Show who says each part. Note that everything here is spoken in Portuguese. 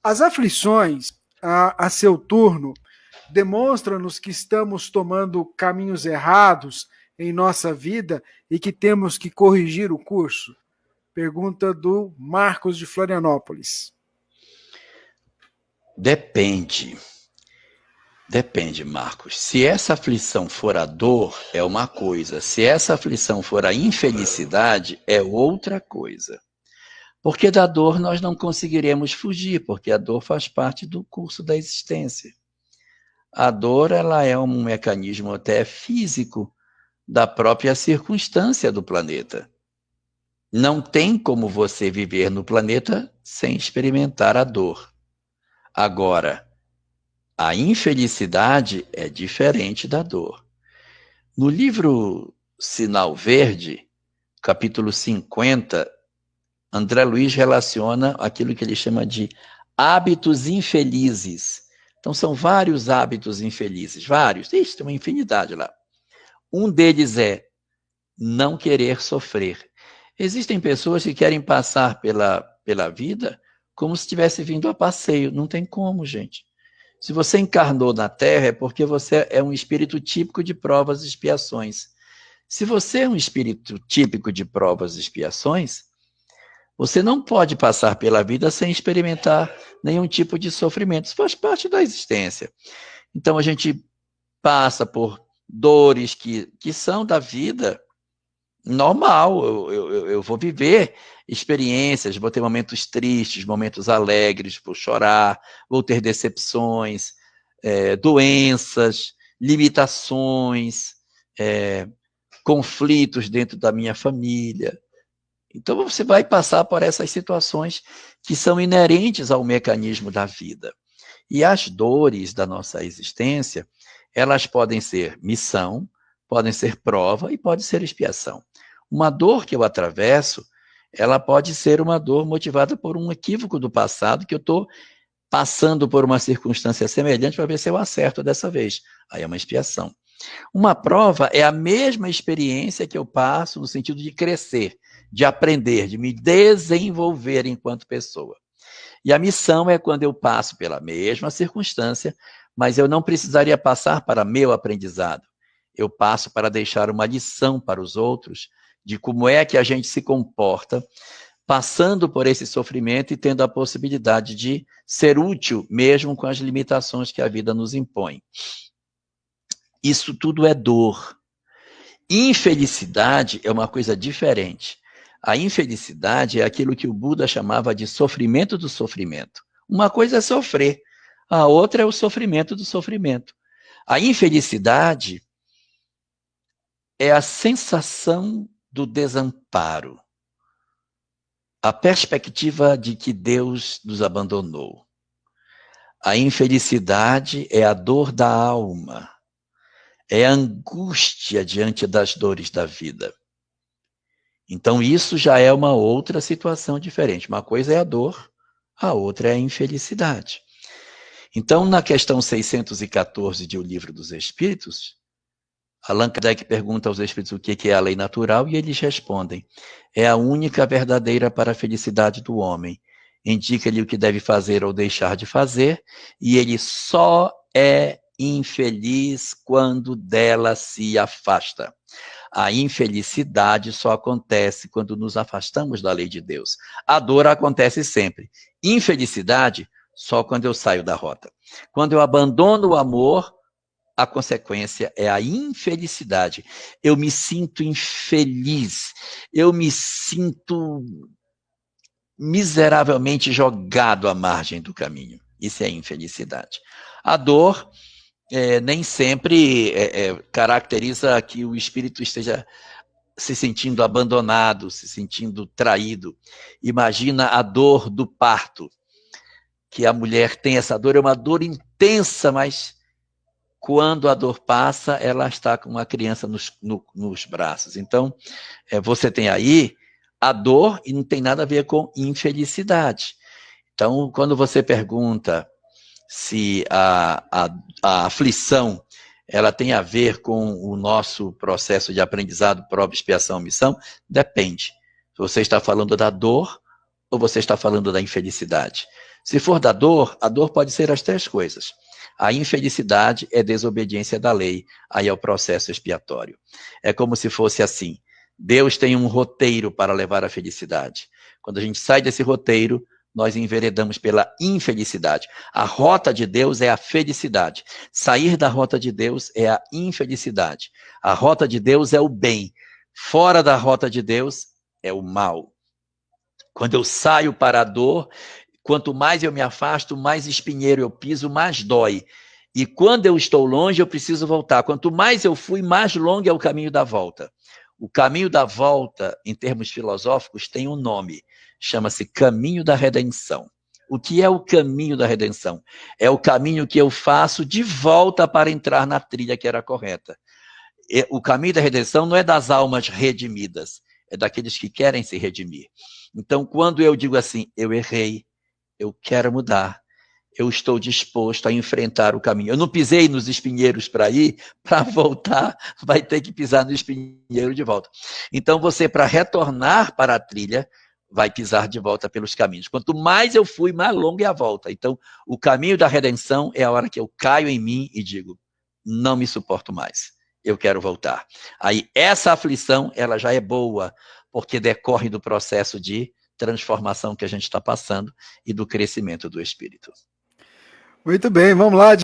Speaker 1: As aflições, a seu turno, demonstram-nos que estamos tomando caminhos errados em nossa vida e que temos que corrigir o curso? Pergunta do Marcos de Florianópolis.
Speaker 2: Depende. Depende, Marcos. Se essa aflição for a dor, é uma coisa. Se essa aflição for a infelicidade, é outra coisa. Porque da dor nós não conseguiremos fugir, porque a dor faz parte do curso da existência. A dor, ela é um mecanismo até físico da própria circunstância do planeta. Não tem como você viver no planeta sem experimentar a dor. Agora, a infelicidade é diferente da dor. No livro Sinal Verde, capítulo 50, André Luiz relaciona aquilo que ele chama de hábitos infelizes. Então, são vários hábitos infelizes, vários. Ixi, tem uma infinidade lá. Um deles é não querer sofrer. Existem pessoas que querem passar pela vida como se tivesse vindo a passeio. Não tem como, gente. Se você encarnou na Terra é porque você é um espírito típico de provas e expiações. Se você é um espírito típico de provas e expiações, você não pode passar pela vida sem experimentar nenhum tipo de sofrimento. Isso faz parte da existência. Então a gente passa por dores que são da vida normal. Eu vou viver experiências, vou ter momentos tristes, momentos alegres, vou chorar, vou ter decepções, doenças, limitações, conflitos dentro da minha família. Então você vai passar por essas situações que são inerentes ao mecanismo da vida. E as dores da nossa existência, elas podem ser missão, podem ser prova e pode ser expiação. Uma dor que eu atravesso, ela pode ser uma dor motivada por um equívoco do passado, que eu estou passando por uma circunstância semelhante para ver se eu acerto dessa vez. Aí é uma expiação. Uma prova é a mesma experiência que eu passo no sentido de crescer, de aprender, de me desenvolver enquanto pessoa. E a missão é quando eu passo pela mesma circunstância, mas eu não precisaria passar para meu aprendizado. Eu passo para deixar uma lição para os outros de como é que a gente se comporta passando por esse sofrimento e tendo a possibilidade de ser útil mesmo com as limitações que a vida nos impõe. Isso tudo é dor. Infelicidade é uma coisa diferente. A infelicidade é aquilo que o Buda chamava de sofrimento do sofrimento. Uma coisa é sofrer, a outra é o sofrimento do sofrimento. A infelicidade é a sensação do desamparo, a perspectiva de que Deus nos abandonou. A infelicidade é a dor da alma, é a angústia diante das dores da vida. Então isso já é uma outra situação diferente. Uma coisa é a dor, a outra é a infelicidade. Então, na questão 614 de O Livro dos Espíritos, Allan Kardec pergunta aos espíritos o que é a lei natural e eles respondem: é a única verdadeira para a felicidade do homem. Indica-lhe o que deve fazer ou deixar de fazer, e ele só é infeliz quando dela se afasta. A infelicidade só acontece quando nos afastamos da lei de Deus. A dor acontece sempre. Infelicidade, só quando eu saio da rota. Quando eu abandono o amor, a consequência é a infelicidade. Eu me sinto infeliz. Eu me sinto miseravelmente jogado à margem do caminho. Isso é infelicidade. A dor nem sempre caracteriza que o espírito esteja se sentindo abandonado, se sentindo traído. Imagina a dor do parto, que a mulher tem essa dor, é uma dor intensa, mas quando a dor passa, ela está com uma criança nos braços. Então, você tem aí a dor e não tem nada a ver com infelicidade. Então, quando você pergunta se a aflição ela tem a ver com o nosso processo de aprendizado, prova, expiação, missão, depende. Se você está falando da dor ou você está falando da infelicidade? Se for da dor, a dor pode ser as 3 coisas. A infelicidade é desobediência da lei, aí é o processo expiatório. É como se fosse assim, Deus tem um roteiro para levar à felicidade. Quando a gente sai desse roteiro, nós enveredamos pela infelicidade. A rota de Deus é a felicidade. Sair da rota de Deus é a infelicidade. A rota de Deus é o bem. Fora da rota de Deus é o mal. Quando eu saio para a dor, quanto mais eu me afasto, mais espinheiro eu piso, mais dói. E quando eu estou longe, eu preciso voltar. Quanto mais eu fui, mais longo é o caminho da volta. O caminho da volta, em termos filosóficos, tem um nome. Chama-se caminho da redenção. O que é o caminho da redenção? É o caminho que eu faço de volta para entrar na trilha que era correta. O caminho da redenção não é das almas redimidas, é daqueles que querem se redimir. Então, quando eu digo assim, eu errei, eu quero mudar, eu estou disposto a enfrentar o caminho. Eu não pisei nos espinheiros para ir, para voltar, vai ter que pisar no espinheiro de volta. Então, você, para retornar para a trilha, vai pisar de volta pelos caminhos. Quanto mais eu fui, mais longa é a volta. Então, o caminho da redenção é a hora que eu caio em mim e digo, não me suporto mais, eu quero voltar. Aí, essa aflição, ela já é boa, porque decorre do processo de transformação que a gente está passando e do crescimento do espírito.
Speaker 1: Muito bem, vamos lá.